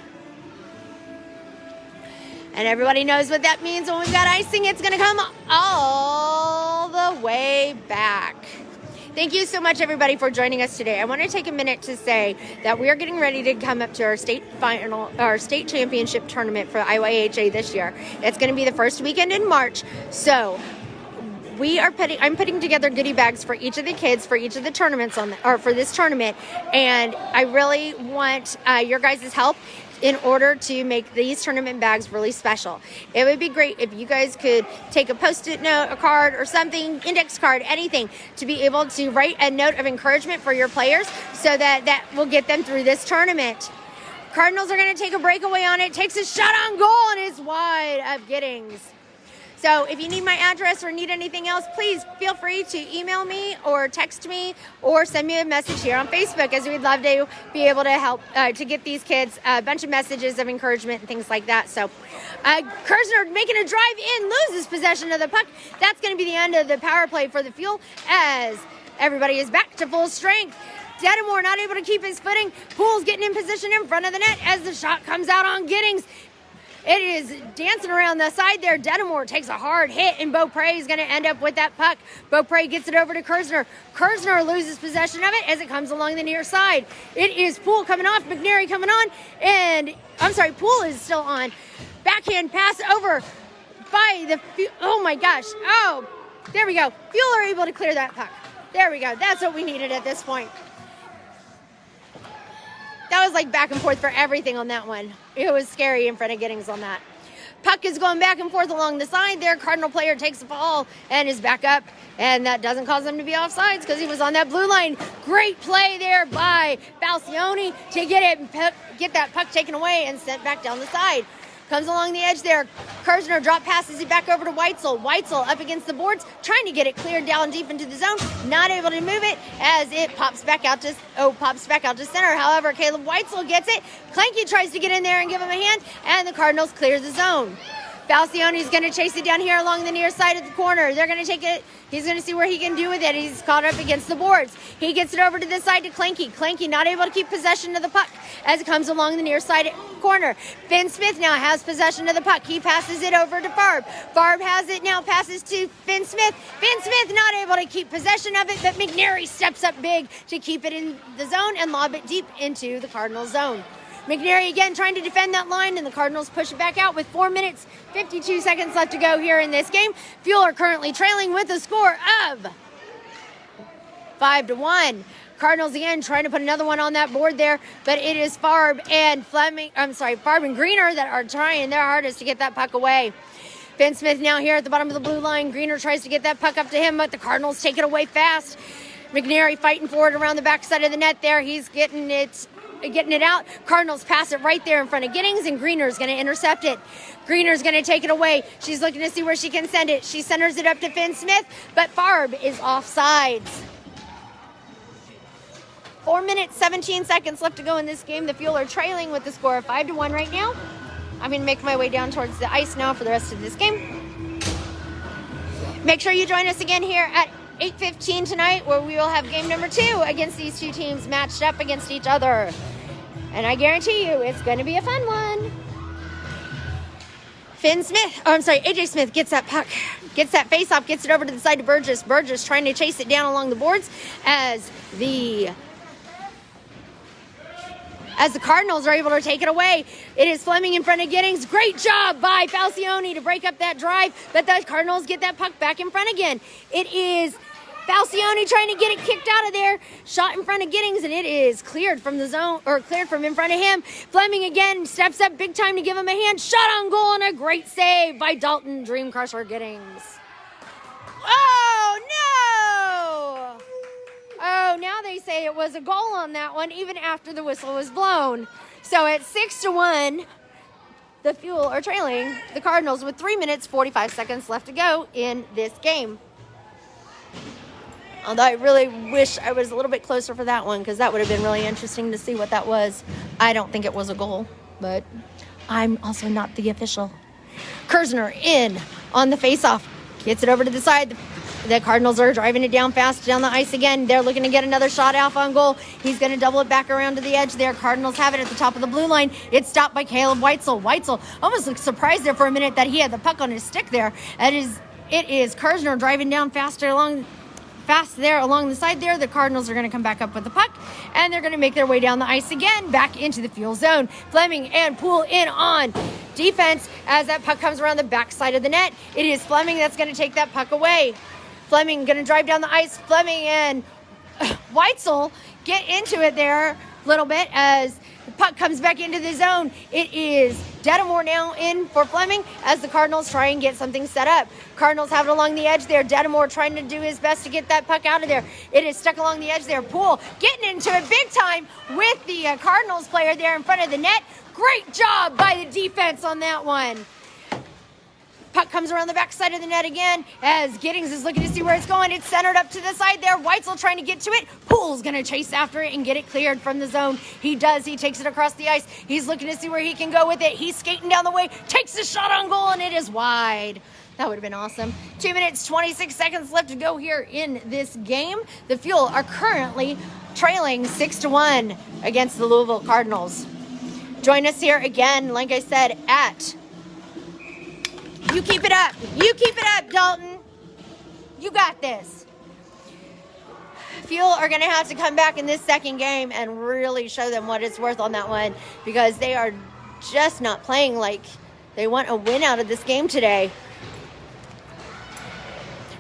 everybody knows what that means when we've got icing. It's going to come all the way back. Thank you so much, everybody, for joining us today. I want to take a minute to say that we are getting ready to come up to our state championship tournament for IYHA this year. It's going to be the first weekend in March. So I'm putting together goodie bags for each of the kids for each of the tournaments for this tournament, and I really want your guys' help in order to make these tournament bags really special. It would be great if you guys could take a Post-it note, a card, or something, index card, anything, to be able to write a note of encouragement for your players so that will get them through this tournament. Cardinals are going to take a breakaway on it. Takes a shot on goal and is wide of Giddings. So if you need my address or need anything else, please feel free to email me or text me or send me a message here on Facebook, as we'd love to be able to help to get these kids a bunch of messages of encouragement and things like that. So Kirzner making a drive in, loses possession of the puck. That's going to be the end of the power play for the Fuel as everybody is back to full strength. Detamore not able to keep his footing. Poole's getting in position in front of the net as the shot comes out on Giddings. It is dancing around the side there. Detamore takes a hard hit, and Beaupre is going to end up with that puck. Beaupre gets it over to Kirzner. Kirzner loses possession of it as it comes along the near side. It is Poole coming off, McNary coming on, and Poole is still on. Backhand pass over by the, oh my gosh. Oh, there we go. Fuel are able to clear that puck. There we go. That's what we needed at this point. That was like back and forth for everything on that one. It was scary in front of Giddings on that. Puck is going back and forth along the side there. Cardinal player takes the ball and is back up. And that doesn't cause him to be offsides because he was on that blue line. Great play there by Falcione to get that puck taken away and sent back down the side. Comes along the edge there. Kirzner drop passes it back over to Whitesell. Whitesell up against the boards, trying to get it cleared down deep into the zone. Not able to move it as it pops back out to center. However, Kaleb Whitesell gets it. Kleinke tries to get in there and give him a hand, and the Cardinals clear the zone. Falcione's going to chase it down here along the near side of the corner. They're going to take it. He's going to see what he can do with it. He's caught up against the boards. He gets it over to this side to Kleinke. Kleinke not able to keep possession of the puck as it comes along the near side corner. Finn Smith now has possession of the puck. He passes it over to Farb. Farb has it now, passes to Finn Smith. Finn Smith not able to keep possession of it, but McNary steps up big to keep it in the zone and lob it deep into the Cardinals zone. McNary again trying to defend that line, and the Cardinals push it back out with 4 minutes, 52 seconds left to go here in this game. Fuel are currently trailing with a score of 5-1. Cardinals again trying to put another one on that board there, but it is Farb and Farb and Greener that are trying their hardest to get that puck away. Finn Smith now here at the bottom of the blue line. Greener tries to get that puck up to him, but the Cardinals take it away fast. McNary fighting for it around the backside of the net there. He's getting it out. Cardinals pass it right there in front of Giddings, and Greener's going to intercept it. Greener's going to take it away. She's looking to see where she can send it. She centers it up to Finn Smith, but Farb is offsides. 4 minutes, 17 seconds left to go in this game. The Fuel are trailing with the score of 5-1 right now. I'm going to make my way down towards the ice now for the rest of this game. Make sure you join us again here at 8:15 tonight, where we will have game number 2 against these two teams matched up against each other. And I guarantee you it's going to be a fun one. AJ Smith gets that puck, gets that face-off, gets it over to the side to Burgess. Burgess trying to chase it down along the boards as the Cardinals are able to take it away. It is Fleming in front of Giddings. Great job by Falcione to break up that drive, but the Cardinals get that puck back in front again. It is Falcione trying to get it kicked out of there. Shot in front of Giddings, and it is cleared from the zone, or cleared from in front of him. Fleming again steps up big time to give him a hand. Shot on goal, and a great save by Dalton Dream Crusher Giddings. Oh, no! Oh, now they say it was a goal on that one, even after the whistle was blown. So at 6-1, the Fuel are trailing the Cardinals with 3 minutes, 45 seconds left to go in this game. Although I really wish I was a little bit closer for that one, because that would have been really interesting to see what that was. I don't think it was a goal, but I'm also not the official. Kirzner in on the faceoff. Gets it over to the side. The Cardinals are driving it down fast down the ice again. They're looking to get another shot off on goal. He's going to double it back around to the edge there. Cardinals have it at the top of the blue line. It's stopped by Kaleb Whitesell. Whitesell almost looked surprised there for a minute that he had the puck on his stick there. It is Kirzner driving down fast there along the side there. The Cardinals are going to come back up with the puck, and they're going to make their way down the ice again, back into the Fuel zone. Fleming and Poole in on defense as that puck comes around the backside of the net. It is Fleming that's going to take that puck away. Fleming going to drive down the ice. Fleming and Whitesell get into it there a little bit as the puck comes back into the zone. It is Detamore now in for Fleming as the Cardinals try and get something set up. Cardinals have it along the edge there. Detamore trying to do his best to get that puck out of there. It is stuck along the edge there. Poole getting into it big time with the Cardinals player there in front of the net. Great job by the defense on that one. Puck comes around the backside of the net again as Giddings is looking to see where it's going. It's centered up to the side there. Whitesell trying to get to it. Poole's going to chase after it and get it cleared from the zone. He does. He takes it across the ice. He's looking to see where he can go with it. He's skating down the way, takes the shot on goal, and it is wide. That would have been awesome. 2 minutes, 26 seconds left to go here in this game. The Fuel are currently trailing 6-1 against the Louisville Cardinals. Join us here again, like I said, at... You keep it up. You keep it up, Dalton. You got this. Fuel are going to have to come back in this second game and really show them what it's worth on that one, because they are just not playing like they want a win out of this game today.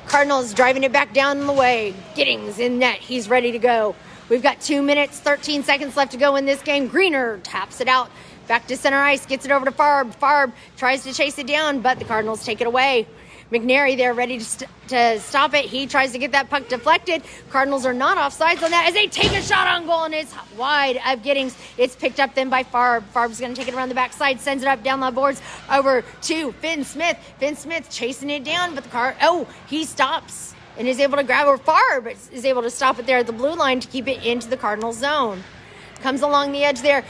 Cardinals driving it back down the way. Giddings in net. He's ready to go. We've got 2 minutes, 13 seconds left to go in this game. Greener taps it out. Back to center ice, gets it over to Farb. Farb tries to chase it down, but the Cardinals take it away. McNary there ready to stop it. He tries to get that puck deflected. Cardinals are not offsides on that as they take a shot on goal, and it's wide of Giddings. It's picked up then by Farb. Farb's going to take it around the backside, sends it up down the boards over to Finn Smith. Finn Smith chasing it down, but he stops and is able to grab, or Farb is able to stop it there at the blue line to keep it into the Cardinals zone. Comes along the edge there.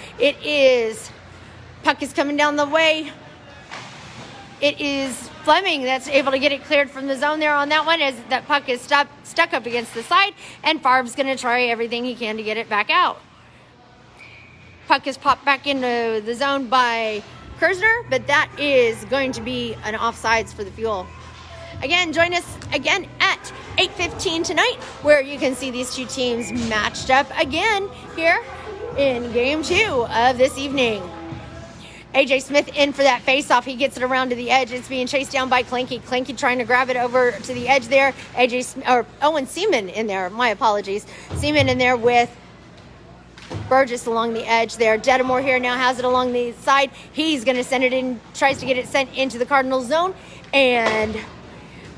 Puck is coming down the way. it is Fleming that's able to get it cleared from the zone there on that one, as that puck is stuck up against the side, and Farb's going to try everything he can to get it back out. Puck is popped back into the zone by Kirzner, but that is going to be an offsides for the Fuel. Again, join us again at 8:15 tonight, where you can see these two teams matched up again here in Game 2 of this evening. AJ Smith in for that faceoff. He gets it around to the edge. It's being chased down by Kleinke. Kleinke trying to grab it over to the edge there. Owen Seaman in there. My apologies. Seaman in there with Burgess along the edge there. Detamore here now has it along the side. He's going to send it in, tries to get it sent into the Cardinals zone, and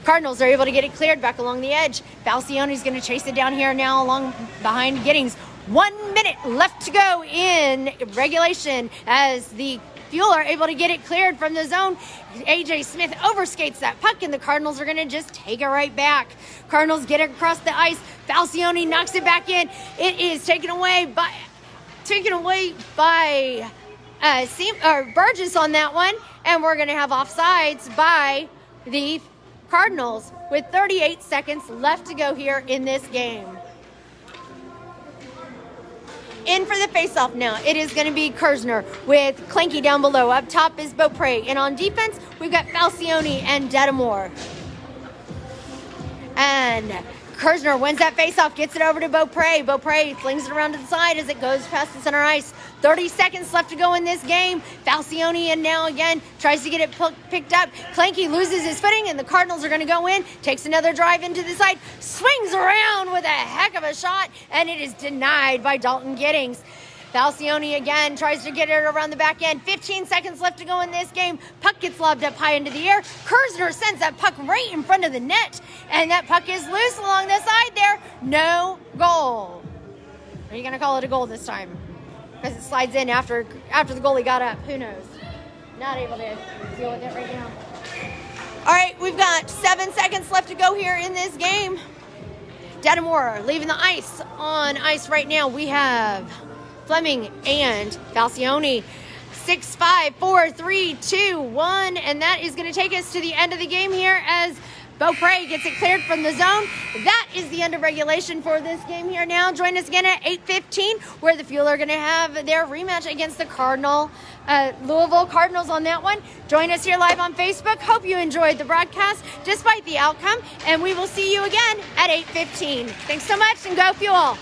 Cardinals are able to get it cleared back along the edge. Falcione's going to chase it down here now along behind Giddings. 1 minute left to go in regulation as the Fuel are able to get it cleared from the zone. AJ Smith overskates that puck, and the Cardinals are going to just take it right back. Cardinals get it across the ice. Falcione knocks it back in. It is taken away by Burgess on that one, and we're going to have offsides by the Cardinals with 38 seconds left to go here in this game. In for the faceoff now, it is going to be Kirzner with Kleinke down below. Up top is Beaupre. And on defense, we've got Falcione and Detamore. And Kirzner wins that faceoff, gets it over to Beaupre. Beaupre flings it around to the side as it goes past the center ice. 30 seconds left to go in this game. Falcione in now again, tries to get it picked up. Kleinke loses his footing, and the Cardinals are going to go in. Takes another drive into the side, swings around with a heck of a shot, and it is denied by Dalton Giddings. Falcione again tries to get it around the back end. 15 seconds left to go in this game. Puck gets lobbed up high into the air. Kirzner sends that puck right in front of the net, and that puck is loose along the side there. No goal. Are you going to call it a goal this time? Because it slides in after the goalie got up. Who knows? Not able to deal with it right now. All right, we've got 7 seconds left to go here in this game. Detamore leaving the ice. On ice right now, we have Fleming and Falcione. 6, 5, 4, 3, 2, 1. And that is going to take us to the end of the game here as Beaupre gets it cleared from the zone. That is the end of regulation for this game here now. Join us again at 8:15, where the Fuel are going to have their rematch against the Louisville Cardinals on that one. Join us here live on Facebook. Hope you enjoyed the broadcast despite the outcome, and we will see you again at 8:15. Thanks so much, and go Fuel!